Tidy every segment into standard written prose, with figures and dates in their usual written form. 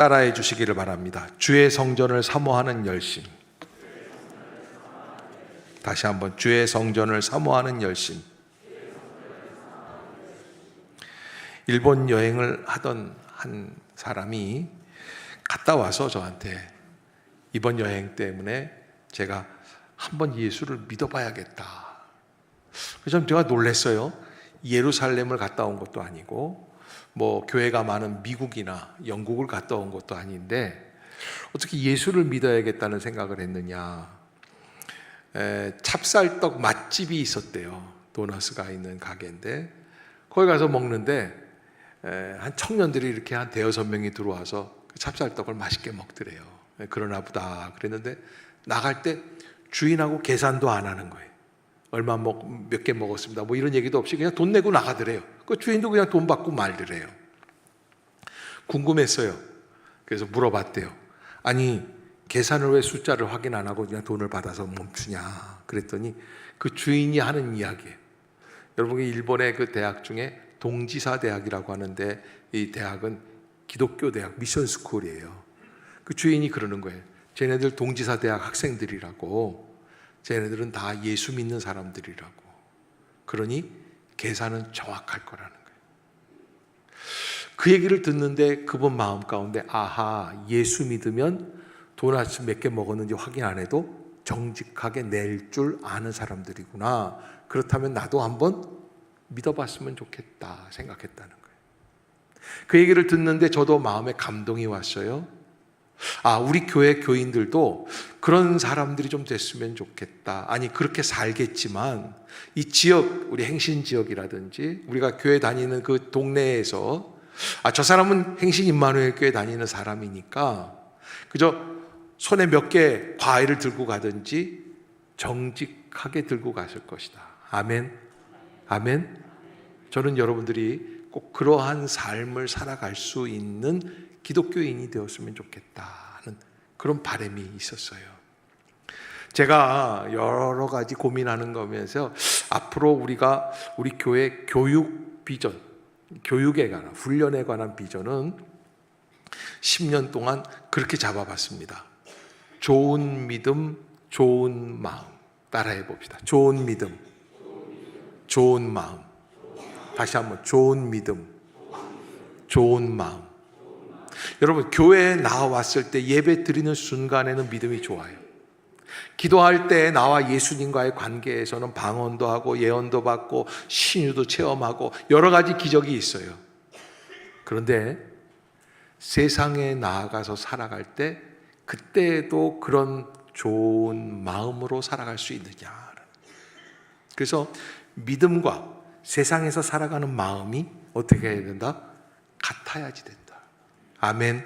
따라해 주시기를 바랍니다. 주의 성전을 사모하는 열심. 다시 한번, 주의 성전을 사모하는 열심. 일본 여행을 하던 한 사람이 갔다 와서 저한테 이번 여행 때문에 제가 한번 예수를 믿어봐야겠다. 그래서 제가 놀랐어요. 예루살렘을 갔다 온 것도 아니고 뭐 교회가 많은 미국이나 영국을 갔다 온 것도 아닌데 어떻게 예수를 믿어야겠다는 생각을 했느냐. 찹쌀떡 맛집이 있었대요. 도너스가 있는 가게인데 거기 가서 먹는데 한 청년들이 이렇게 한 대여섯 명이 들어와서 그 찹쌀떡을 맛있게 먹더래요. 그러나 보다 그랬는데 나갈 때 주인하고 계산도 안 하는 거예요. 얼마 몇 개 먹었습니다 뭐 이런 얘기도 없이 그냥 돈 내고 나가더래요. 그 주인도 그냥 돈 받고 말더래요. 궁금했어요. 그래서 물어봤대요. 아니 계산을 왜 숫자를 확인 안 하고 그냥 돈을 받아서 멈추냐. 그랬더니 그 주인이 하는 이야기예요. 여러분, 일본의 그 대학 중에 동지사 대학이라고 하는데 이 대학은 기독교 대학 미션 스쿨이에요. 그 주인이 그러는 거예요. 쟤네들 동지사 대학 학생들이라고, 쟤네들은 다 예수 믿는 사람들이라고. 그러니 계산은 정확할 거라는 거예요. 그 얘기를 듣는데 그분 마음 가운데 아하, 예수 믿으면 돈 아침 몇 개 먹었는지 확인 안 해도 정직하게 낼 줄 아는 사람들이구나. 그렇다면 나도 한번 믿어봤으면 좋겠다 생각했다는 거예요. 그 얘기를 듣는데 저도 마음에 감동이 왔어요. 아, 우리 교회 교인들도 그런 사람들이 좀 됐으면 좋겠다. 아니, 그렇게 살겠지만 이 지역, 우리 행신 지역이라든지 우리가 교회 다니는 그 동네에서 저 사람은 행신 임마누엘 교회 다니는 사람이니까 그저 손에 몇 개 과일을 들고 가든지 정직하게 들고 갔을 것이다. 아멘. 아멘. 저는 여러분들이 꼭 그러한 삶을 살아갈 수 있는 기독교인이 되었으면 좋겠다는 그런 바람이 있었어요. 제가 여러 가지 고민하는 거면서 앞으로 우리가 우리 교회 교육 비전, 교육에 관한, 훈련에 관한 비전은 10년 동안 그렇게 잡아봤습니다. 좋은 믿음, 좋은 마음. 따라해 봅시다. 좋은 믿음, 좋은 마음. 다시 한번, 좋은 믿음, 좋은 마음. 여러분, 교회에 나왔을 때 예배 드리는 순간에는 믿음이 좋아요. 기도할 때 나와 예수님과의 관계에서는 방언도 하고 예언도 받고 신유도 체험하고 여러 가지 기적이 있어요. 그런데 세상에 나아가서 살아갈 때 그때도 그런 좋은 마음으로 살아갈 수 있느냐. 그래서 믿음과 세상에서 살아가는 마음이 어떻게 해야 된다? 같아야지 된다. 아멘.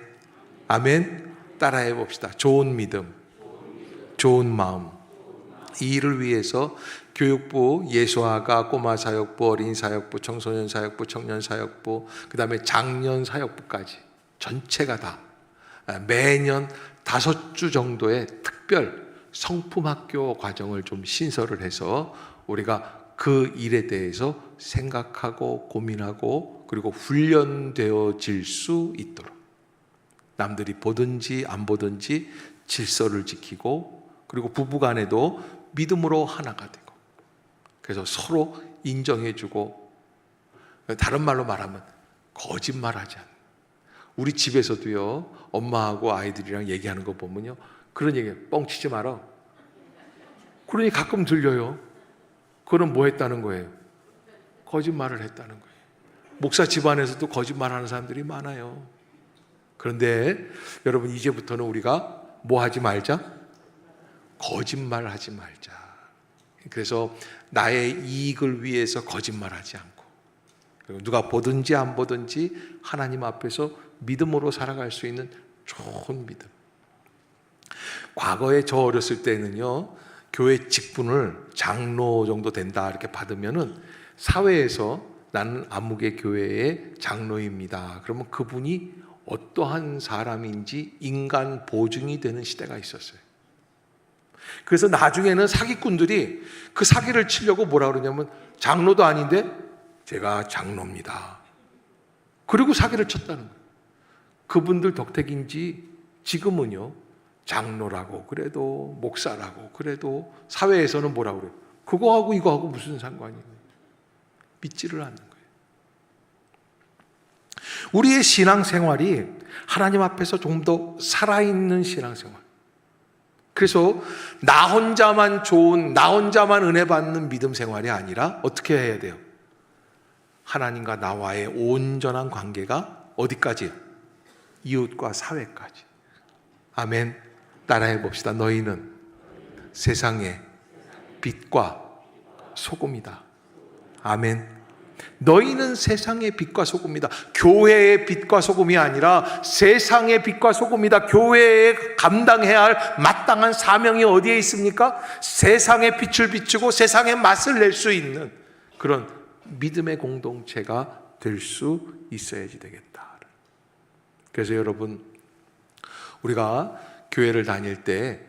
아멘. 따라해 봅시다. 좋은 믿음, 좋은 마음. 이 일을 위해서 교육부, 예수아가, 꼬마 사역부, 어린 사역부, 청소년 사역부, 청년 사역부, 그 다음에 장년 사역부까지 전체가 다 매년 5주 정도의 특별 성품학교 과정을 좀 신설을 해서 우리가 그 일에 대해서 생각하고 고민하고 그리고 훈련되어질 수 있도록 남들이 보든지 안 보든지 질서를 지키고 그리고 부부간에도 믿음으로 하나가 되고 그래서 서로 인정해주고 다른 말로 말하면 거짓말하지 않는 우리 집에서도요 엄마하고 아이들이랑 얘기하는 거 보면요 그런 얘기 뻥치지 마라 그러니 가끔 들려요. 그건 뭐 했다는 거예요? 거짓말을 했다는 거예요. 목사 집안에서도 거짓말하는 사람들이 많아요. 그런데 여러분 이제부터는 우리가 뭐 하지 말자? 거짓말하지 말자. 그래서 나의 이익을 위해서 거짓말하지 않고 그리고 누가 보든지 안 보든지 하나님 앞에서 믿음으로 살아갈 수 있는 좋은 믿음. 과거에 저 어렸을 때는요 교회 직분을 장로 정도 된다 이렇게 받으면은 사회에서 나는 아무개 교회의 장로입니다. 그러면 그분이 어떠한 사람인지 인간 보증이 되는 시대가 있었어요. 그래서 나중에는 사기꾼들이 그 사기를 치려고 뭐라 그러냐면 장로도 아닌데 제가 장로입니다. 그리고 사기를 쳤다는 거예요. 그분들 덕택인지 지금은요, 장로라고 그래도 목사라고 그래도 사회에서는 뭐라고 그래요? 그거하고 이거하고 무슨 상관이에요? 믿지를 않는 거예요. 우리의 신앙생활이 하나님 앞에서 좀 더 살아있는 신앙생활. 그래서 나 혼자만 좋은, 나 혼자만 은혜 받는 믿음 생활이 아니라 어떻게 해야 돼요? 하나님과 나와의 온전한 관계가 어디까지요? 이웃과 사회까지. 아멘. 따라해 봅시다. 너희는 세상의 빛과 소금이다. 아멘. 너희는 세상의 빛과 소금이다. 교회의 빛과 소금이 아니라 세상의 빛과 소금이다. 교회에 감당해야 할 마땅한 사명이 어디에 있습니까? 세상의 빛을 비추고 세상의 맛을 낼 수 있는 그런 믿음의 공동체가 될 수 있어야지 되겠다. 그래서 여러분, 우리가 교회를 다닐 때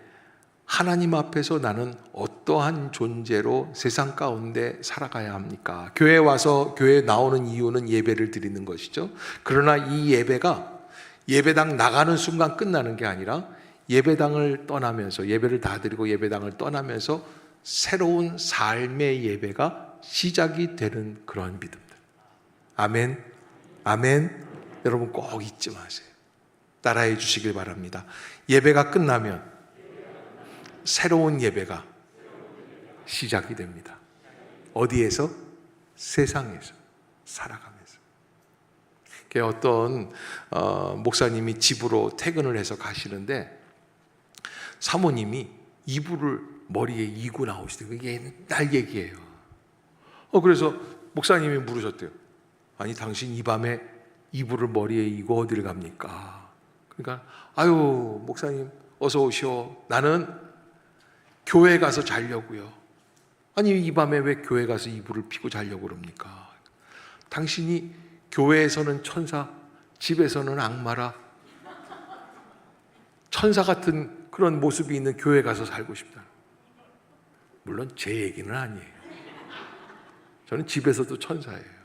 하나님 앞에서 나는 어떠한 존재로 세상 가운데 살아가야 합니까? 교회에 와서 교회에 나오는 이유는 예배를 드리는 것이죠. 그러나 이 예배가 예배당 나가는 순간 끝나는 게 아니라 예배당을 떠나면서, 예배를 다 드리고 예배당을 떠나면서 새로운 삶의 예배가 시작이 되는 그런 믿음들. 아멘. 아멘. 여러분 꼭 잊지 마세요. 따라해 주시길 바랍니다. 예배가 끝나면 새로운 예배가 시작이 됩니다. 어디에서? 세상에서 살아가면서. 어떤 목사님이 집으로 퇴근을 해서 가시는데 사모님이 이불을 머리에 이고 나오시대요. 그게 옛날 얘기예요. 그래서 목사님이 물으셨대요. 아니 당신 이 밤에 이불을 머리에 이고 어디를 갑니까? 그러니까 아유 목사님 어서 오시오. 나는 교회 가서 자려고요. 아니 이 밤에 왜 교회 가서 이불을 피고 자려고 그럽니까? 당신이 교회에서는 천사, 집에서는 악마라. 천사 같은 그런 모습이 있는 교회 가서 살고 싶다. 물론 제 얘기는 아니에요. 저는 집에서도 천사예요.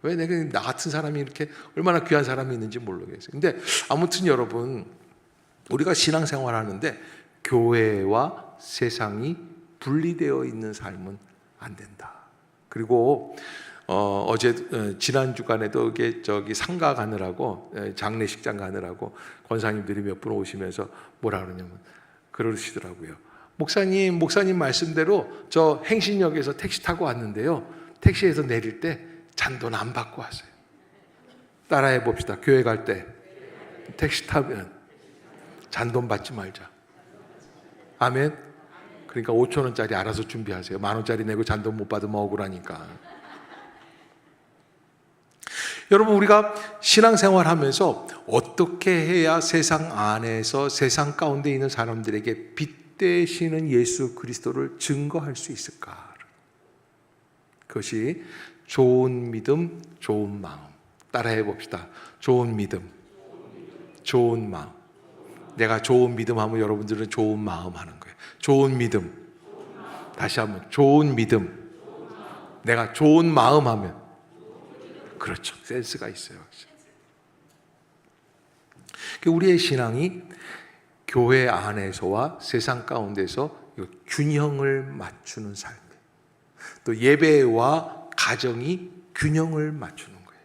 왜 내가 나 같은 사람이 이렇게 얼마나 귀한 사람이 있는지 모르겠어요. 근데 아무튼 여러분, 우리가 신앙생활 하는데 교회와 세상이 분리되어 있는 삶은 안 된다. 그리고 지난 주간에도 이게 상가 가느라고 장례식장 가느라고 권사님들이 몇 분 오시면서 뭐라 그러냐면 그러시더라고요. 목사님 말씀대로 저 행신역에서 택시 타고 왔는데요. 택시에서 내릴 때 잔돈 안 받고 왔어요. 따라해 봅시다. 교회 갈 때 택시 타면 잔돈 받지 말자. 아멘. 그러니까 5,000원짜리 알아서 준비하세요. 10,000원짜리 내고 잔돈 못 받으면 억울하니까. 여러분, 우리가 신앙생활 하면서 어떻게 해야 세상 안에서 세상 가운데 있는 사람들에게 빛 되시는 예수 그리스도를 증거할 수 있을까? 그것이 좋은 믿음, 좋은 마음. 따라해 봅시다. 좋은 믿음, 좋은 마음. 내가 좋은 믿음 하면 여러분들은 좋은 마음 하는 거예요. 좋은 믿음. 다시 한번 좋은 믿음. 내가 좋은 마음 하면 그렇죠. 센스가 있어요. 우리의 신앙이 교회 안에서와 세상 가운데서 균형을 맞추는 삶. 또 예배와 가정이 균형을 맞추는 거예요.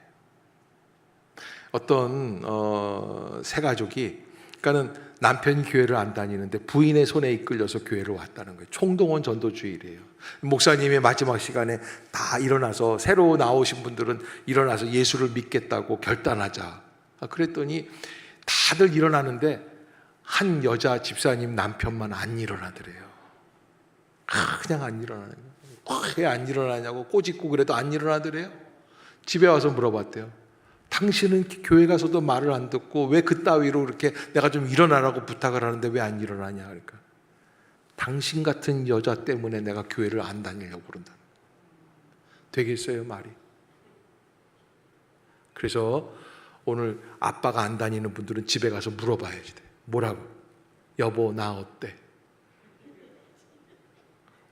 어떤 세 가족이, 그러니까는 남편이 교회를 안 다니는데 부인의 손에 이끌려서 교회를 왔다는 거예요. 총동원 전도주일이에요. 목사님의 마지막 시간에 다 일어나서, 새로 나오신 분들은 일어나서 예수를 믿겠다고 결단하자. 그랬더니 다들 일어나는데 한 여자 집사님 남편만 안 일어나더래요. 그냥 안 일어나는 거예요. 왜 안 일어나냐고 꼬집고 그래도 안 일어나더래요. 집에 와서 물어봤대요. 당신은 교회 가서도 말을 안 듣고 왜 그따위로 그렇게 내가 좀 일어나라고 부탁을 하는데 왜 안 일어나냐. 그러니까 당신 같은 여자 때문에 내가 교회를 안 다니려고 그런다. 되겠어요, 말이? 그래서 오늘 아빠가 안 다니는 분들은 집에 가서 물어봐야지 돼. 뭐라고? 여보, 나 어때?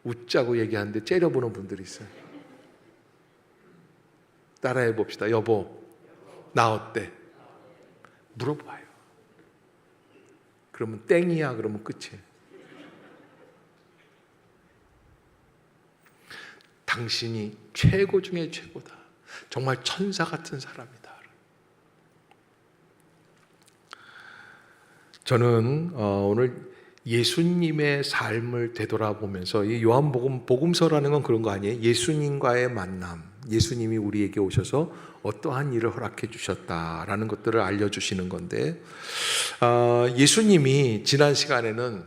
웃자고 얘기하는데 째려보는 분들이 있어요. 따라해 봅시다. 여보, 나 어때? 물어봐요. 그러면 땡이야 그러면 끝이에요. 당신이 최고 중에 최고다. 정말 천사 같은 사람이다. 저는 오늘 예수님의 삶을 되돌아보면서 이 요한복음 복음서라는 건 그런 거 아니에요? 예수님과의 만남, 예수님이 우리에게 오셔서 어떠한 일을 허락해 주셨다라는 것들을 알려주시는 건데, 예수님이 지난 시간에는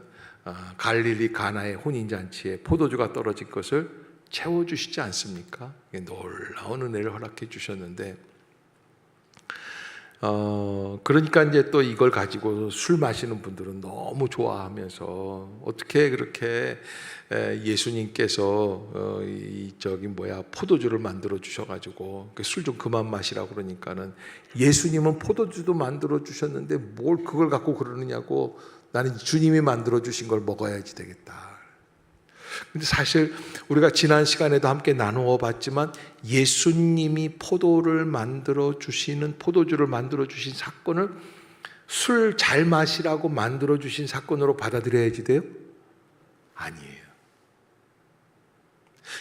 갈릴리 가나의 혼인잔치에 포도주가 떨어진 것을 채워주시지 않습니까? 놀라운 은혜를 허락해 주셨는데, 그러니까 이제 또 이걸 가지고 술 마시는 분들은 너무 좋아하면서 어떻게 그렇게 예수님께서 포도주를 만들어 주셔가지고 술 좀 그만 마시라고 그러니까는, 예수님은 포도주도 만들어 주셨는데 뭘 그걸 갖고 그러느냐고, 나는 주님이 만들어 주신 걸 먹어야지 되겠다. 근데 사실 우리가 지난 시간에도 함께 나누어 봤지만, 예수님이 포도주를 만들어 주신 사건을 술 잘 마시라고 만들어 주신 사건으로 받아들여야지 돼요? 아니에요.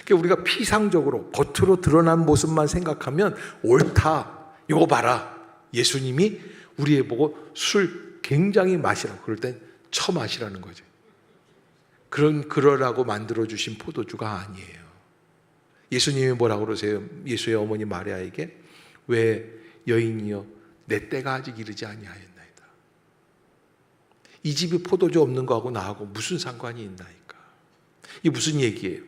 그러니까 우리가 피상적으로 겉으로 드러난 모습만 생각하면 옳다. 이거 봐라, 예수님이 우리에 보고 술 굉장히 마시라고, 그럴 땐 처마시라는 거죠. 그러라고 만들어주신 포도주가 아니에요. 예수님이 뭐라고 그러세요? 예수의 어머니 마리아에게, 왜 여인이여 내 때가 아직 이르지 아니하였나이다. 이 집이 포도주 없는 거하고 나하고 무슨 상관이 있나이까. 이게 무슨 얘기예요?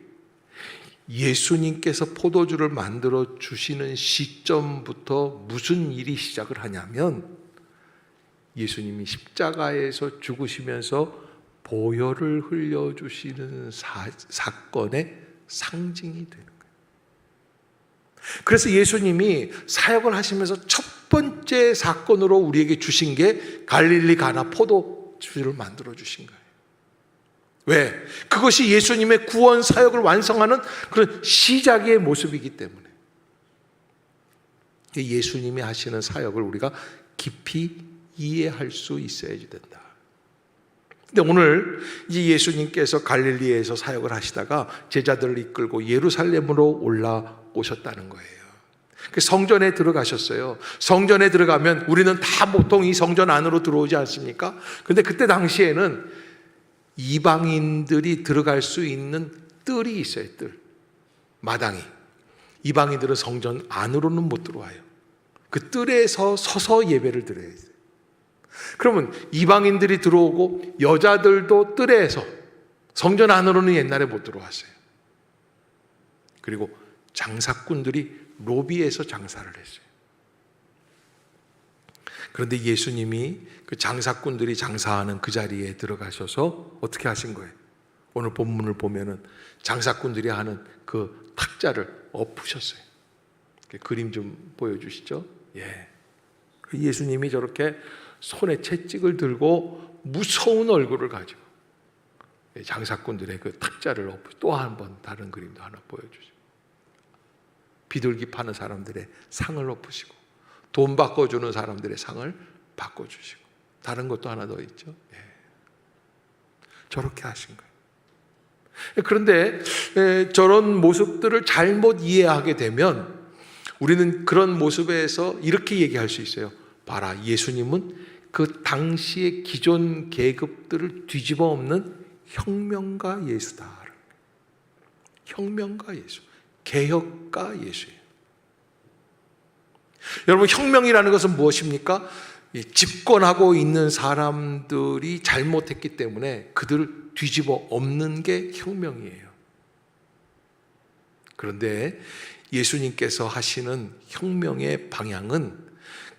예수님께서 포도주를 만들어 주시는 시점부터 무슨 일이 시작을 하냐면, 예수님이 십자가에서 죽으시면서 보혈을 흘려주시는 사건의 상징이 되는 거예요. 그래서 예수님이 사역을 하시면서 첫 번째 사건으로 우리에게 주신 게 갈릴리 가나 포도주를 만들어 주신 거예요. 왜? 그것이 예수님의 구원 사역을 완성하는 그런 시작의 모습이기 때문에. 예수님이 하시는 사역을 우리가 깊이 이해할 수 있어야지 된다. 근데 오늘 이제 예수님께서 갈릴리에서 사역을 하시다가 제자들을 이끌고 예루살렘으로 올라오셨다는 거예요. 성전에 들어가셨어요. 성전에 들어가면 우리는 다 보통 이 성전 안으로 들어오지 않습니까? 근데 그때 당시에는 이방인들이 들어갈 수 있는 뜰이 있어요. 뜰, 마당이. 이방인들은 성전 안으로는 못 들어와요. 그 뜰에서 서서 예배를 드려야 돼요. 그러면 이방인들이 들어오고 여자들도 뜰에서, 성전 안으로는 옛날에 못 들어왔어요. 그리고 장사꾼들이 로비에서 장사를 했어요. 그런데 예수님이 그 장사꾼들이 장사하는 그 자리에 들어가셔서 어떻게 하신 거예요? 오늘 본문을 보면은 장사꾼들이 하는 그 탁자를 엎으셨어요. 그림 좀 보여주시죠. 예. 예수님이 저렇게 손에 채찍을 들고 무서운 얼굴을 가지고 장사꾼들의 그 탁자를 엎으시고, 또 한 번 다른 그림도 하나 보여주시고, 비둘기 파는 사람들의 상을 엎으시고, 돈 바꿔주는 사람들의 상을 바꿔주시고, 다른 것도 하나 더 있죠. 예. 저렇게 하신 거예요. 그런데 저런 모습들을 잘못 이해하게 되면 우리는 그런 모습에서 이렇게 얘기할 수 있어요. 봐라, 예수님은 그 당시의 기존 계급들을 뒤집어 엎는 혁명가 예수다. 혁명가 예수, 개혁가 예수예요. 여러분, 혁명이라는 것은 무엇입니까? 집권하고 있는 사람들이 잘못했기 때문에 그들을 뒤집어 엎는 게 혁명이에요. 그런데 예수님께서 하시는 혁명의 방향은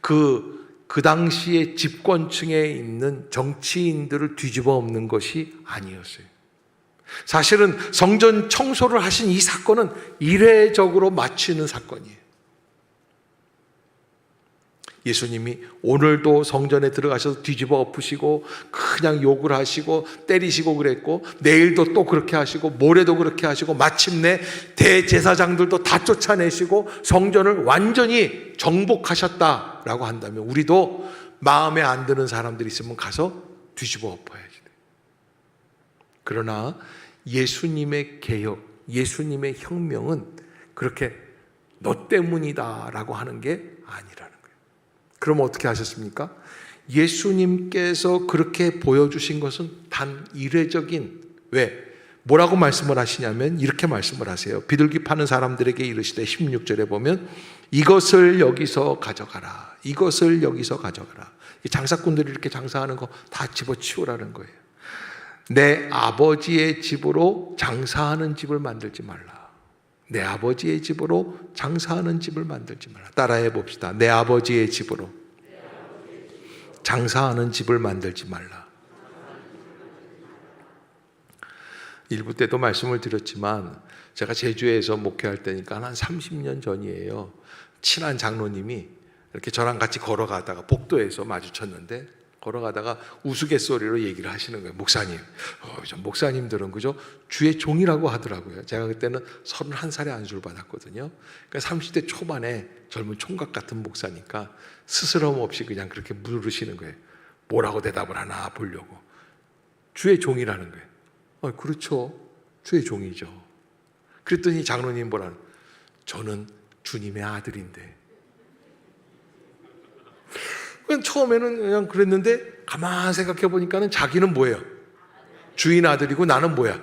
그 당시에 집권층에 있는 정치인들을 뒤집어 엎는 것이 아니었어요. 사실은 성전 청소를 하신 이 사건은 이례적으로 마치는 사건이에요. 예수님이 오늘도 성전에 들어가셔서 뒤집어 엎으시고 그냥 욕을 하시고 때리시고 그랬고, 내일도 또 그렇게 하시고 모레도 그렇게 하시고, 마침내 대제사장들도 다 쫓아내시고 성전을 완전히 정복하셨다라고 한다면, 우리도 마음에 안 드는 사람들이 있으면 가서 뒤집어 엎어야지 돼. 그러나 예수님의 개혁, 예수님의 혁명은 그렇게 너 때문이다라고 하는 게 아니라는 거예요. 그럼 어떻게 하셨습니까? 예수님께서 그렇게 보여주신 것은 단 이례적인, 왜? 뭐라고 말씀을 하시냐면 이렇게 말씀을 하세요. 비둘기 파는 사람들에게 이르시되 16절에 보면 이것을 여기서 가져가라. 이것을 여기서 가져가라. 장사꾼들이 이렇게 장사하는 거 다 집어치우라는 거예요. 내 아버지의 집으로 장사하는 집을 만들지 말라. 내 아버지의 집으로 장사하는 집을 만들지 말라. 따라해 봅시다. 내 아버지의 집으로 장사하는 집을 만들지 말라. 일부 때도 말씀을 드렸지만 제가 제주에서 목회할 때니까 한 30년 전이에요. 친한 장로님이 이렇게 저랑 같이 걸어가다가 복도에서 마주쳤는데 걸어가다가 우스갯소리로 얘기를 하시는 거예요. 목사님, 목사님들은 그죠? 주의 종이라고 하더라고요. 제가 그때는 31살에 안수를 받았거든요. 그러니까 30대 초반에 젊은 총각 같은 목사니까 스스럼 없이 그냥 그렇게 물으시는 거예요. 뭐라고 대답을 하나 보려고. 주의 종이라는 거예요. 그렇죠. 주의 종이죠. 그랬더니 장로님 뭐라는, 저는 주님의 아들인데. 그냥 처음에는 그냥 그랬는데 가만 생각해 보니까는 자기는 뭐예요? 주인 아들이고 나는 뭐야?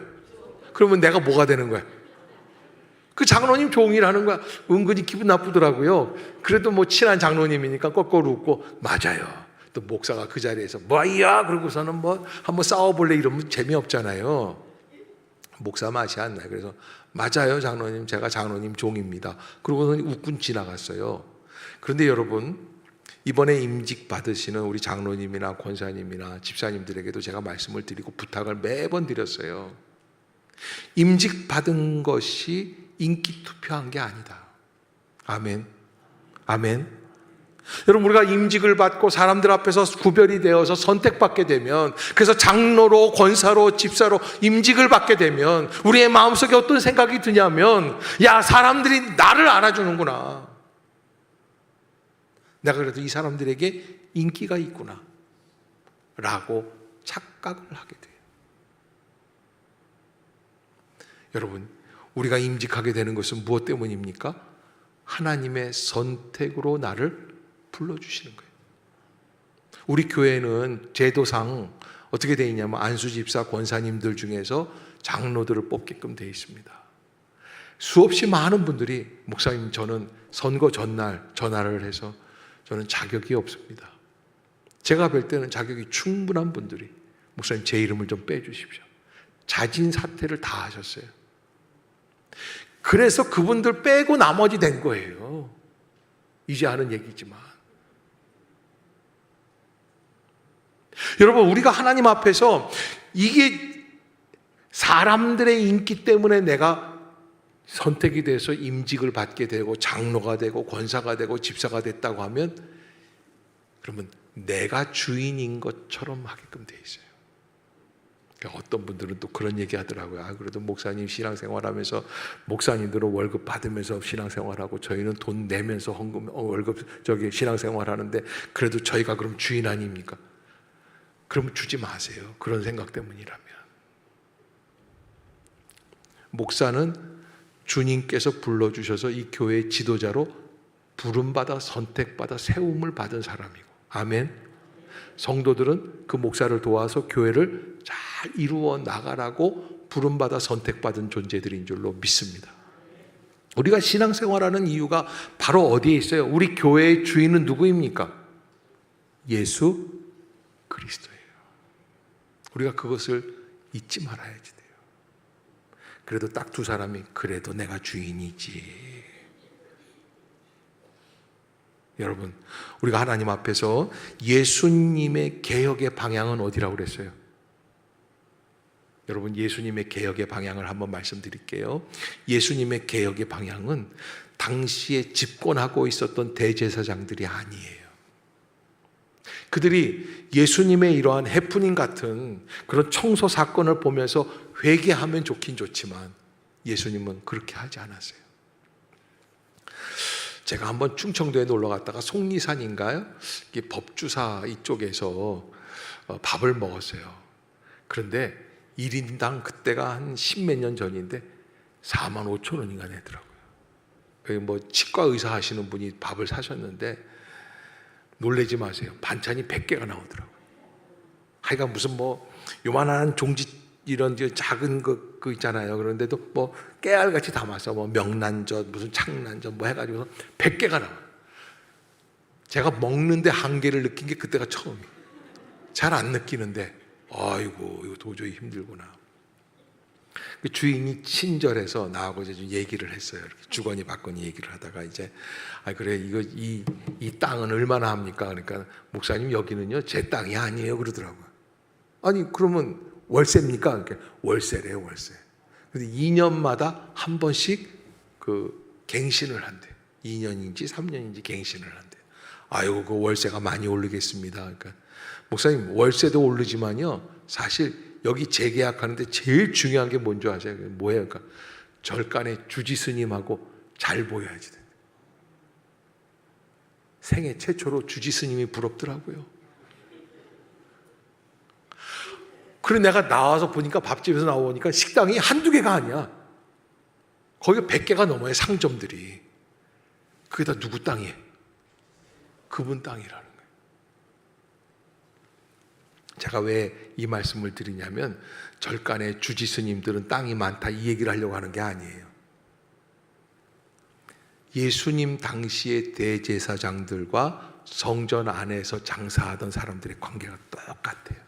그러면 내가 뭐가 되는 거야? 그 장로님 종이라는 거야. 은근히 기분 나쁘더라고요. 그래도 뭐 친한 장로님이니까 거꾸로 웃고 맞아요. 또 목사가 그 자리에서 뭐야? 그러고서는 뭐 한번 싸워볼래 이러면 재미없잖아요. 목사 맛이 안 나요. 그래서 맞아요 장로님, 제가 장로님 종입니다. 그러고서는 웃고 지나갔어요. 그런데 여러분, 이번에 임직 받으시는 우리 장로님이나 권사님이나 집사님들에게도 제가 말씀을 드리고 부탁을 매번 드렸어요. 임직 받은 것이 인기 투표한 게 아니다. 아멘. 아멘. 여러분, 우리가 임직을 받고 사람들 앞에서 구별이 되어서 선택받게 되면, 그래서 장로로, 권사로, 집사로 임직을 받게 되면 우리의 마음속에 어떤 생각이 드냐면, 야, 사람들이 나를 알아주는구나. 내가 그래도 이 사람들에게 인기가 있구나 라고 착각을 하게 돼요. 여러분, 우리가 임직하게 되는 것은 무엇 때문입니까? 하나님의 선택으로 나를 불러주시는 거예요. 우리 교회는 제도상 어떻게 되어 있냐면 안수집사 권사님들 중에서 장로들을 뽑게끔 되어 있습니다. 수없이 많은 분들이 목사님, 저는 선거 전날 전화를 해서 저는 자격이 없습니다. 제가 볼 때는 자격이 충분한 분들이 목사님 제 이름을 좀 빼주십시오. 자진 사퇴를 다 하셨어요. 그래서 그분들 빼고 나머지 된 거예요. 이제 하는 얘기지만. 여러분, 우리가 하나님 앞에서 이게 사람들의 인기 때문에 내가 선택이 돼서 임직을 받게 되고 장로가 되고 권사가 되고 집사가 됐다고 하면, 그러면 내가 주인인 것처럼 하게끔 돼 있어요. 그러니까 어떤 분들은 또 그런 얘기 하더라고요. 그래도 목사님 신앙생활하면서 목사님들은 월급 받으면서 신앙생활하고 저희는 돈 내면서 월급 신앙생활하는데 그래도 저희가 그럼 주인 아닙니까? 그럼 주지 마세요. 그런 생각 때문이라면. 목사는 주님께서 불러주셔서 이 교회의 지도자로 부름받아 선택받아 세움을 받은 사람이고, 아멘. 성도들은 그 목사를 도와서 교회를 잘 이루어 나가라고 부름받아 선택받은 존재들인 줄로 믿습니다. 우리가 신앙생활하는 이유가 바로 어디에 있어요? 우리 교회의 주인은 누구입니까? 예수 그리스도예요. 우리가 그것을 잊지 말아야지 돼요. 그래도 딱 두 사람이 그래도 내가 주인이지. 여러분, 우리가 하나님 앞에서 예수님의 개혁의 방향은 어디라고 그랬어요? 여러분, 예수님의 개혁의 방향을 한번 말씀드릴게요. 예수님의 개혁의 방향은 당시에 집권하고 있었던 대제사장들이 아니에요. 그들이 예수님의 이러한 해프닝 같은 그런 청소 사건을 보면서 회개하면 좋긴 좋지만 예수님은 그렇게 하지 않았어요. 제가 한번 충청도에 놀러 갔다가 속리산인가요? 이게 법주사 이쪽에서 밥을 먹었어요. 그런데 1인당 그때가 한 10몇 년 전인데 4만 5천 원인가 내더라고요. 여기 뭐 치과 의사 하시는 분이 밥을 사셨는데 놀라지 마세요. 반찬이 100개가 나오더라고요. 하여간 무슨 뭐 요만한 종지 이런 작은 거 있잖아요. 그런데도 뭐 깨알같이 담아서 뭐 명란젓 무슨 창란젓 뭐 해가지고 100개가 나와요. 제가 먹는데 한계를 느낀 게 그때가 처음이에요. 잘 안 느끼는데 아이고 이거 도저히 힘들구나. 그 주인이 친절해서 나하고 이제 좀 얘기를 했어요. 이렇게 주거니 받거니 얘기를 하다가 이제 그래 이거 이 땅은 얼마나 합니까? 그러니까 목사님 여기는요 제 땅이 아니에요 그러더라고요. 아니 그러면 월세입니까? 그러니까 월세래요 월세. 근데 2년마다 한 번씩 그 갱신을 한대. 2년인지 3년인지 갱신을 한대. 아이고 그 월세가 많이 오르겠습니다. 그러니까 목사님 월세도 오르지만요 사실 여기 재계약하는데 제일 중요한 게 뭔지 아세요? 뭐예요? 그러니까 절간에 주지 스님하고 잘 보여야지 돼. 생애 최초로 주지 스님이 부럽더라고요. 그래 내가 나와서 보니까 밥집에서 나오니까 식당이 한두 개가 아니야. 거기가 100개가 넘어요 상점들이. 그게 다 누구 땅이에요? 그분 땅이라는 거예요. 제가 왜 이 말씀을 드리냐면 절간에 주지 스님들은 땅이 많다 이 얘기를 하려고 하는 게 아니에요. 예수님 당시의 대제사장들과 성전 안에서 장사하던 사람들의 관계가 똑같아요.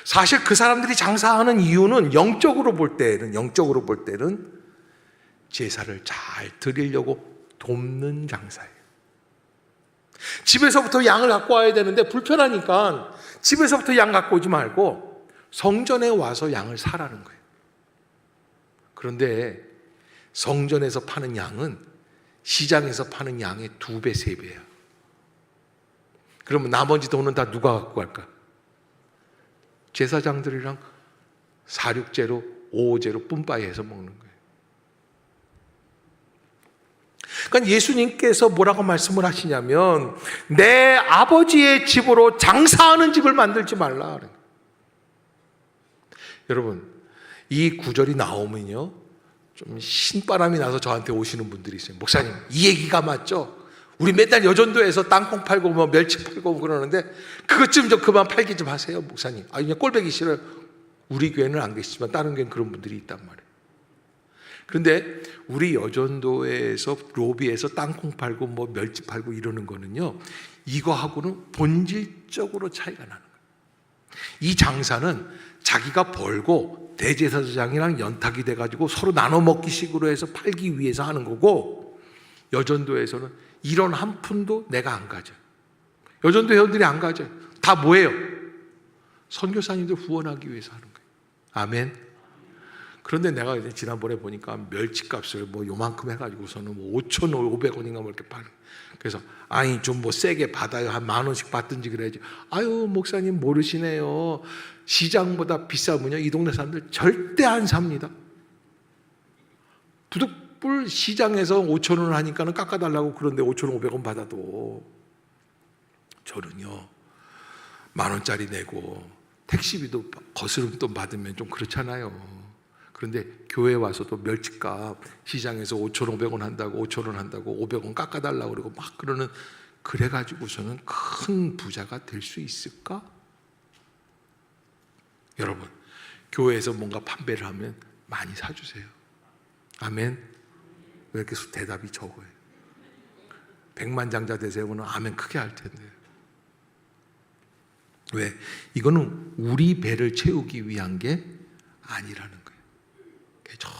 사실 그 사람들이 장사하는 이유는 영적으로 볼 때는 제사를 잘 드리려고 돕는 장사예요. 집에서부터 양을 갖고 와야 되는데 불편하니까 집에서부터 양 갖고 오지 말고 성전에 와서 양을 사라는 거예요. 그런데 성전에서 파는 양은 시장에서 파는 양의 2배, 3배야. 그러면 나머지 돈은 다 누가 갖고 갈까? 제사장들이랑 4-6제로 5-5제로 뿜빠이 해서 먹는 거예요. 그러니까 예수님께서 뭐라고 말씀을 하시냐면 내 아버지의 집으로 장사하는 집을 만들지 말라. 여러분 이 구절이 나오면요 좀 신바람이 나서 저한테 오시는 분들이 있어요. 목사님 이 얘기가 맞죠? 우리 맨날 여전도에서 땅콩 팔고 뭐 멸치 팔고 그러는데 그것 좀 그만 팔기 좀 하세요 목사님. 그냥 꼴보기 싫어요. 우리 교회는 안 계시지만 다른 교회는 그런 분들이 있단 말이에요. 그런데 우리 여전도에서 로비에서 땅콩 팔고 뭐 멸치 팔고 이러는 거는요 이거하고는 본질적으로 차이가 나는 거예요. 이 장사는 자기가 벌고 대제사장이랑 연탁이 돼가지고 서로 나눠 먹기식으로 해서 팔기 위해서 하는 거고, 여전도에서는 이런 한 푼도 내가 안 가져요. 여전도 회원들이 안 가져요. 다 뭐예요? 선교사님들 후원하기 위해서 하는 거예요. 아멘. 그런데 내가 이제 지난번에 보니까 멸치값을 뭐 요만큼 해가지고서는 뭐 5,500원인가 뭐 이렇게 파는. 그래서 아니 좀 뭐 세게 받아요. 한 10,000원씩 받든지 그래야지. 아유 목사님 모르시네요. 시장보다 비싸면요 이 동네 사람들 절대 안 삽니다. 부득불 시장에서 5,000원 하니까는 깎아달라고 그런데 5,500원 받아도 저는요 10,000원짜리 내고 택시비도 거스름돈 받으면 좀 그렇잖아요. 그런데 교회 와서도 멸치값 시장에서 5,500원 한다고 5,000원 한다고 500원 깎아달라고 그러고 막 그러는, 그래가지고서는 큰 부자가 될 수 있을까? 여러분 교회에서 뭔가 판매를 하면 많이 사주세요. 아멘. 왜 이렇게 대답이 적어요? 100만장자 되세요는 아멘 크게 할 텐데. 왜? 이거는 우리 배를 채우기 위한 게 아니라는 거예요. 저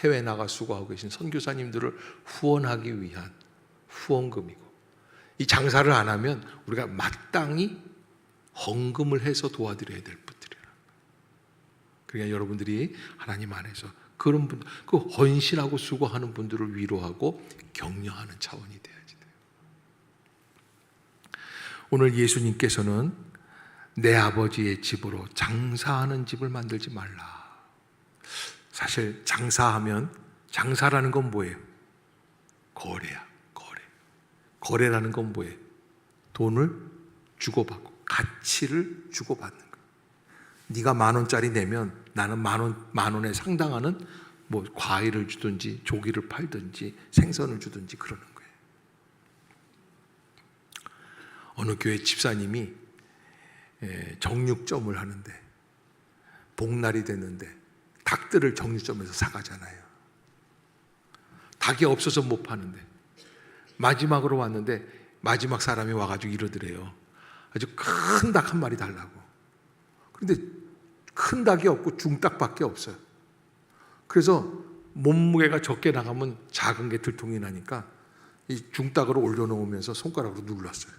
해외 나가 수고하고 계신 선교사님들을 후원하기 위한 후원금이고, 이 장사를 안 하면 우리가 마땅히 헌금을 해서 도와드려야 될 분들이라. 그러니까 여러분들이 하나님 안에서 그런 분들, 그 헌신하고 수고하는 분들을 위로하고 격려하는 차원이 돼야지 돼요. 오늘 예수님께서는 내 아버지의 집으로 장사하는 집을 만들지 말라. 사실 장사하면, 장사라는 건 뭐예요? 거래야, 거래. 거래라는 건 뭐예요? 돈을 주고받고 가치를 주고받는 거예요. 네가 10,000원짜리 내면 나는 만 원에 상당하는 뭐 과일을 주든지 조기를 팔든지 생선을 주든지 그러는 거예요. 어느 교회 집사님이 정육점을 하는데 복날이 됐는데 닭들을 정육점에서 사가잖아요. 닭이 없어서 못 파는데 마지막으로 왔는데 마지막 사람이 와가지고 이러더래요. 아주 큰 닭 한 마리 달라고. 그런데 큰 닭이 없고 중닭밖에 없어요. 그래서 몸무게가 적게 나가면 작은 게 들통이 나니까 이 중닭으로 올려놓으면서 손가락으로 눌렀어요.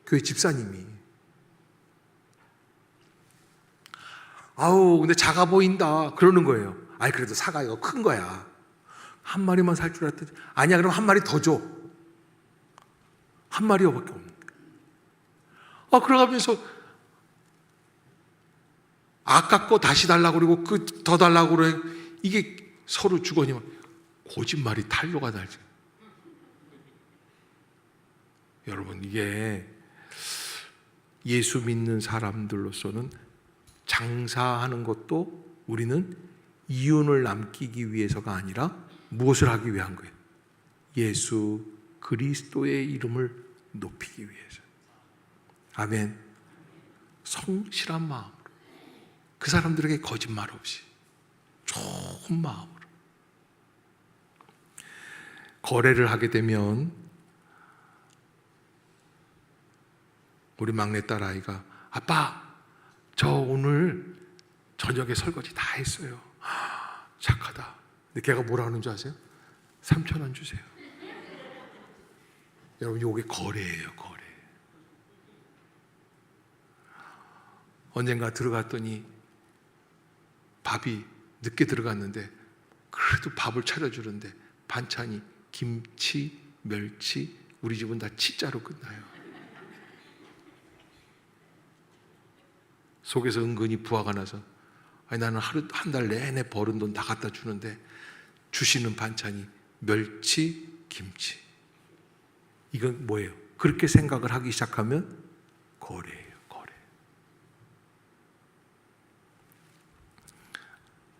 교회 집사님이. 아우 근데 작아 보인다 그러는 거예요. 아니 그래도 사가요. 큰 거야. 한 마리만 살 줄 알았더니 아니야 그럼 한 마리 더 줘. 한 마리밖에 없는 거예요. 그러가면서 아깝고 다시 달라고 그러고 더 달라고 그래. 이게 서로 주거니 거짓말이 탄로가 날죠. 여러분 이게 예수 믿는 사람들로서는 장사하는 것도 우리는 이윤을 남기기 위해서가 아니라 무엇을 하기 위한 거예요? 예수 그리스도의 이름을 높이기 위해서. 아멘. 성실한 마음으로 그 사람들에게 거짓말 없이 좋은 마음으로 거래를 하게 되면 우리 막내딸 아이가 아빠 저 오늘 저녁에 설거지 다 했어요. 착하다. 근데 걔가 뭐라 하는 줄 아세요? 3,000원 주세요. 여러분 이게 거래예요. 거래. 언젠가 들어갔더니 밥이 늦게 들어갔는데 그래도 밥을 차려주는데 반찬이 김치, 멸치, 우리 집은 다 치자로 끝나요. 속에서 은근히 부화가 나서 아니 나는 한 달 내내 버는 돈 다 갖다 주는데 주시는 반찬이 멸치, 김치. 이건 뭐예요? 그렇게 생각을 하기 시작하면 거래예요. 거래.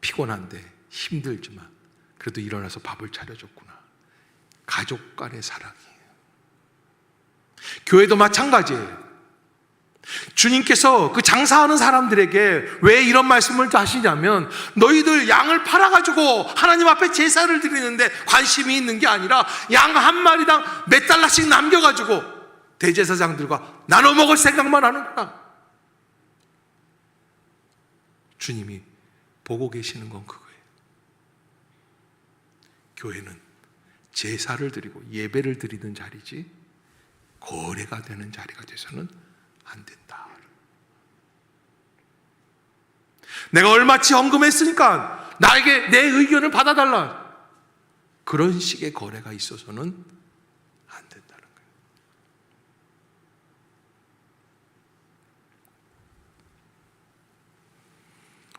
피곤한데 힘들지만 그래도 일어나서 밥을 차려줬구나. 가족 간의 사랑이에요. 교회도 마찬가지예요. 주님께서 그 장사하는 사람들에게 왜 이런 말씀을 하시냐면 너희들 양을 팔아가지고 하나님 앞에 제사를 드리는데 관심이 있는 게 아니라 양 한 마리당 몇 달러씩 남겨가지고 대제사장들과 나눠 먹을 생각만 하는구나. 주님이 보고 계시는 건 그거예요. 교회는 제사를 드리고 예배를 드리는 자리지 거래가 되는 자리가 돼서는 안 된다. 내가 얼마치 헌금했으니까 나에게 내 의견을 받아달라. 그런 식의 거래가 있어서는 안 된다는 거예요.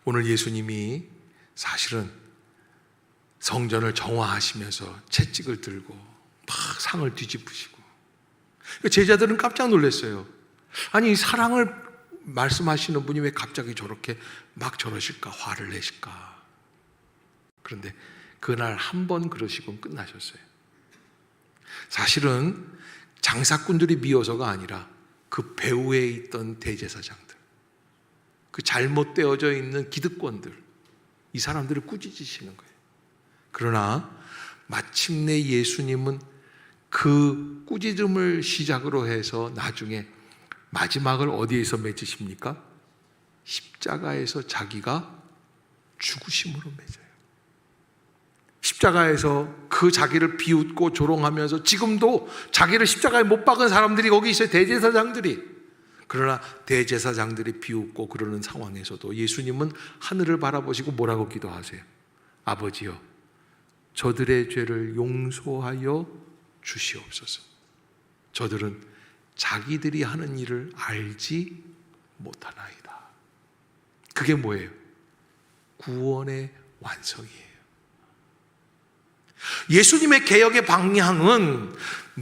오늘 예수님이 사실은 성전을 정화하시면서 채찍을 들고 막 상을 뒤집으시고 제자들은 깜짝 놀랐어요. 아니 사랑을 말씀하시는 분이 왜 갑자기 저렇게 막 저러실까? 화를 내실까? 그런데 그날 한 번 그러시고 끝나셨어요. 사실은 장사꾼들이 미워서가 아니라 그 배후에 있던 대제사장들, 그 잘못되어져 있는 기득권들, 이 사람들을 꾸짖으시는 거예요. 그러나 마침내 예수님은 그 꾸짖음을 시작으로 해서 나중에 마지막을 어디에서 맺으십니까? 십자가에서 자기가 죽으심으로 맺어요. 십자가에서 그 자기를 비웃고 조롱하면서 지금도 자기를 십자가에 못 박은 사람들이 거기 있어요. 대제사장들이. 그러나 대제사장들이 비웃고 그러는 상황에서도 예수님은 하늘을 바라보시고 뭐라고 기도하세요? 아버지여, 저들의 죄를 용서하여 주시옵소서. 저들은 자기들이 하는 일을 알지 못하나이다. 그게 뭐예요? 구원의 완성이에요. 예수님의 개혁의 방향은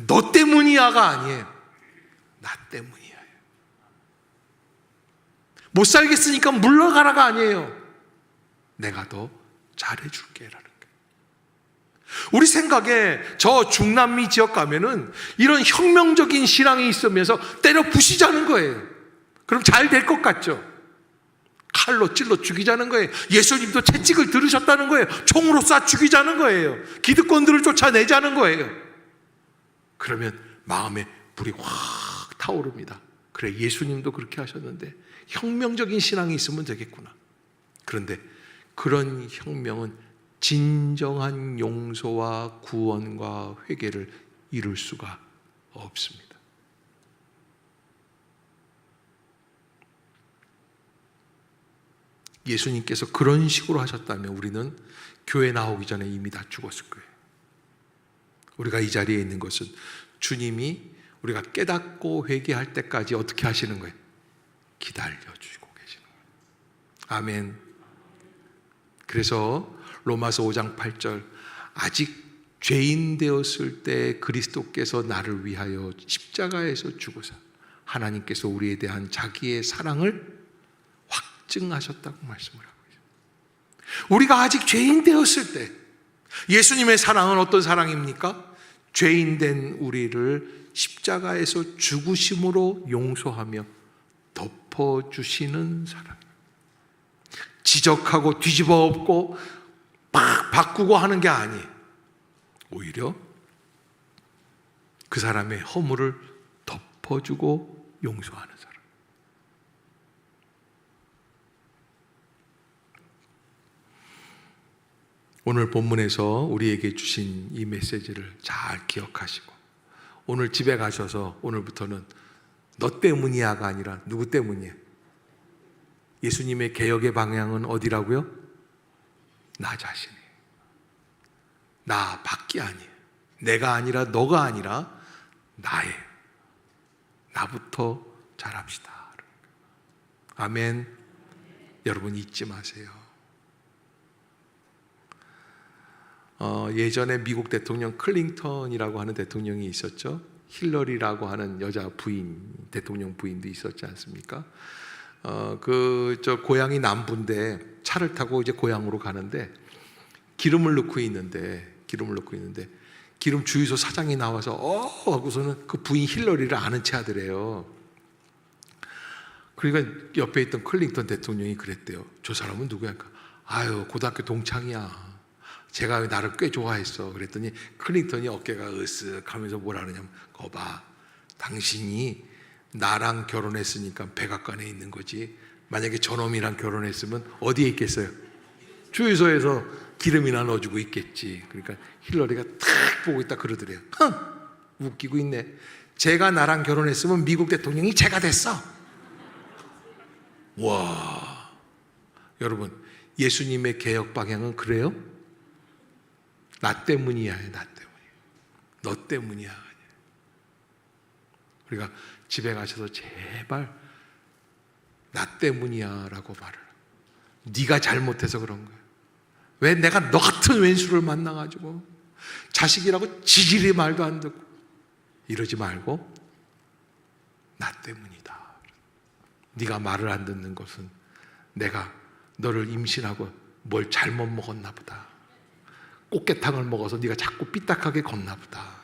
너 때문이야가 아니에요. 나 때문이야. 못 살겠으니까 물러가라가 아니에요. 내가 더 잘해줄게라는 거예요. 우리 생각에 저 중남미 지역 가면은 이런 혁명적인 신앙이 있으면서 때려 부시자는 거예요. 그럼 잘 될 것 같죠? 칼로 찔러 죽이자는 거예요. 예수님도 채찍을 들으셨다는 거예요. 총으로 쏴 죽이자는 거예요. 기득권들을 쫓아내자는 거예요. 그러면 마음에 불이 확 타오릅니다. 그래, 예수님도 그렇게 하셨는데 혁명적인 신앙이 있으면 되겠구나. 그런데 그런 혁명은 진정한 용서와 구원과 회개를 이룰 수가 없습니다. 예수님께서 그런 식으로 하셨다면 우리는 교회 나오기 전에 이미 다 죽었을 거예요. 우리가 이 자리에 있는 것은 주님이 우리가 깨닫고 회개할 때까지 어떻게 하시는 거예요? 기다려주고 계시는 거예요. 아멘. 그래서 로마서 5장 8절, 아직 죄인 되었을 때 그리스도께서 나를 위하여 십자가에서 죽으사 하나님께서 우리에 대한 자기의 사랑을 확증하셨다고 말씀을 하고 있어요. 우리가 아직 죄인 되었을 때 예수님의 사랑은 어떤 사랑입니까? 죄인 된 우리를 십자가에서 죽으심으로 용서하며 덮어주시는 사랑. 지적하고 뒤집어 엎고 막 바꾸고 하는 게 아니에요. 오히려 그 사람의 허물을 덮어주고 용서하는 사람. 오늘 본문에서 우리에게 주신 이 메시지를 잘 기억하시고 오늘 집에 가셔서 오늘부터는 너 때문이야가 아니라 누구 때문이야? 예수님의 개혁의 방향은 어디라고요? 나 자신이에요. 나 밖이 아니에요. 내가 아니라 너가 아니라 나예요. 나부터 잘합시다. 아멘. 여러분 잊지 마세요. 예전에 미국 대통령 클린턴이라고 하는 대통령이 있었죠. 힐러리라고 하는 여자 부인, 대통령 부인도 있었지 않습니까? 고향이 남부인데 차를 타고 이제 고향으로 가는데 기름을 넣고 있는데 기름 주유소 사장이 나와서 하고서는 그 부인 힐러리를 아는 체 하더래요. 그러니까 옆에 있던 클린턴 대통령이 그랬대요. 저 사람은 누구야? 아유, 고등학교 동창이야. 제가 왜 나를 꽤 좋아했어. 그랬더니 클린턴이 어깨가 으쓱하면서 뭐라 그러냐면, 거봐, 당신이 나랑 결혼했으니까 백악관에 있는 거지. 만약에 저놈이랑 결혼했으면 어디에 있겠어요? 주유소에서 기름이나 넣어주고 있겠지. 그러니까 힐러리가 탁 보고 있다 그러더래요. 웃기고 있네. 제가 나랑 결혼했으면 미국 대통령이 제가 됐어. 와, 여러분, 예수님의 개혁 방향은 그래요? 나 때문이야, 나 때문이야. 너 때문이야. 우리가 집에 가셔서 제발 나 때문이야 라고 말을. 네가 잘못해서 그런 거야. 왜 내가 너 같은 왼수를 만나가지고 자식이라고 지질이 말도 안 듣고 이러지 말고 나 때문이다. 네가 말을 안 듣는 것은 내가 너를 임신하고 뭘 잘못 먹었나 보다. 꽃게탕을 먹어서 네가 자꾸 삐딱하게 걷나 보다.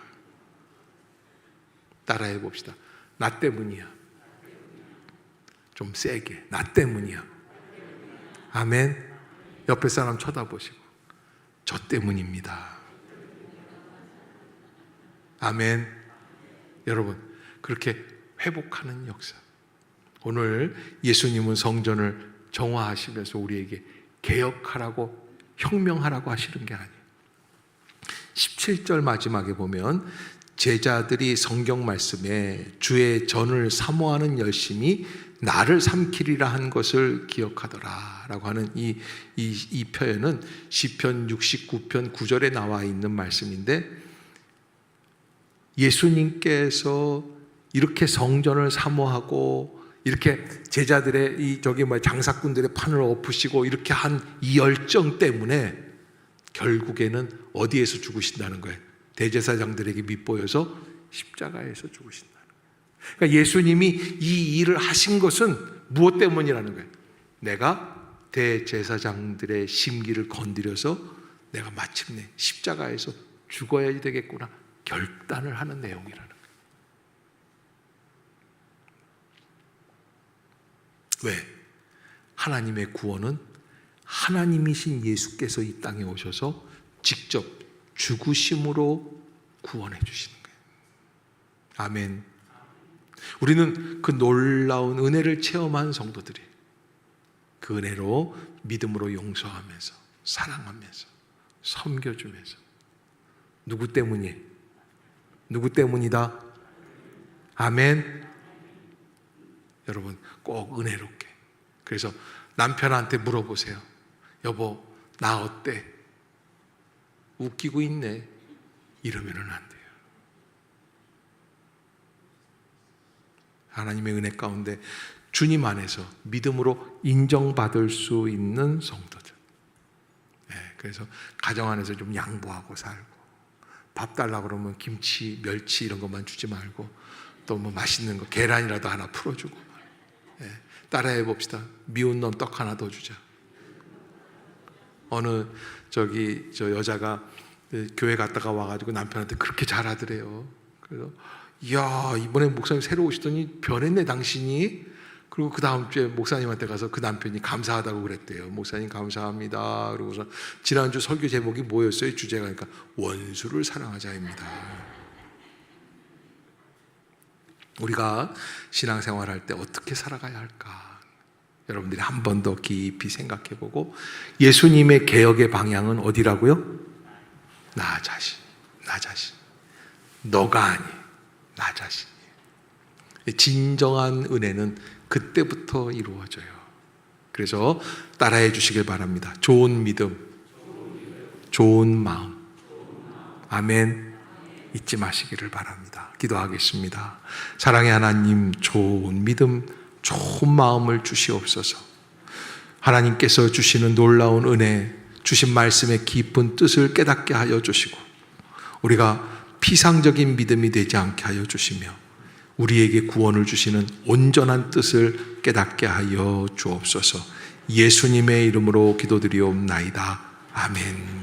따라해 봅시다. 나 때문이야. 좀 세게. 나 때문이야. 아멘. 옆에 사람 쳐다보시고 저 때문입니다. 아멘. 여러분, 그렇게 회복하는 역사. 오늘 예수님은 성전을 정화하시면서 우리에게 개혁하라고, 혁명하라고 하시는 게 아니에요. 17절 마지막에 보면 제자들이 성경 말씀에 주의 전을 사모하는 열심이 나를 삼키리라 한 것을 기억하더라 라고 하는 이 표현은 시편 69편 9절에 나와 있는 말씀인데, 예수님께서 이렇게 성전을 사모하고 이렇게 제자들의 장사꾼들의 판을 엎으시고 이렇게 한 이 열정 때문에 결국에는 어디에서 죽으신다는 거예요? 대제사장들에게 밑보여서 십자가에서 죽으신다는 거예요. 그러니까 예수님이 이 일을 하신 것은 무엇 때문이라는 거예요? 내가 대제사장들의 심기를 건드려서 내가 마침내 십자가에서 죽어야 되겠구나 결단을 하는 내용이라는 거예요. 왜? 하나님의 구원은 하나님이신 예수께서 이 땅에 오셔서 직접 죽으심으로 구원해 주시는 거예요. 아멘. 우리는 그 놀라운 은혜를 체험한 성도들이 그 은혜로 믿음으로 용서하면서 사랑하면서 섬겨주면서 누구 때문이에요? 누구 때문이다? 아멘. 여러분 꼭 은혜롭게. 그래서 남편한테 물어보세요. 여보, 나 어때? 웃기고 있네. 이러면은 안 돼요. 하나님의 은혜 가운데 주님 안에서 믿음으로 인정받을 수 있는 성도들. 그래서 가정 안에서 좀 양보하고 살고, 밥 달라고 그러면 김치, 멸치 이런 것만 주지 말고 또 뭐 맛있는 거 계란이라도 하나 풀어주고. 따라해 봅시다. 미운 놈 떡 하나 더 주자. 어느 저 여자가 교회 갔다가 와가지고 남편한테 그렇게 잘하더래요. 그래서 이야, 이번에 목사님 새로 오시더니 변했네 당신이. 그리고 그 다음 주에 목사님한테 가서 그 남편이 감사하다고 그랬대요. 목사님 감사합니다. 그러고서 지난주 설교 제목이 뭐였어요? 주제가 그러니까 원수를 사랑하자입니다. 우리가 신앙생활할 때 어떻게 살아가야 할까? 여러분들이 한 번 더 깊이 생각해보고, 예수님의 개혁의 방향은 어디라고요? 나 자신, 나 자신. 너가 아니, 나 자신. 진정한 은혜는 그때부터 이루어져요. 그래서 따라해 주시길 바랍니다. 좋은 믿음, 좋은 마음. 아멘. 잊지 마시기를 바랍니다. 기도하겠습니다. 사랑의 하나님, 좋은 믿음, 좋은 마음을 주시옵소서. 하나님께서 주시는 놀라운 은혜, 주신 말씀의 깊은 뜻을 깨닫게 하여 주시고, 우리가 피상적인 믿음이 되지 않게 하여 주시며, 우리에게 구원을 주시는 온전한 뜻을 깨닫게 하여 주옵소서. 예수님의 이름으로 기도드리옵나이다. 아멘.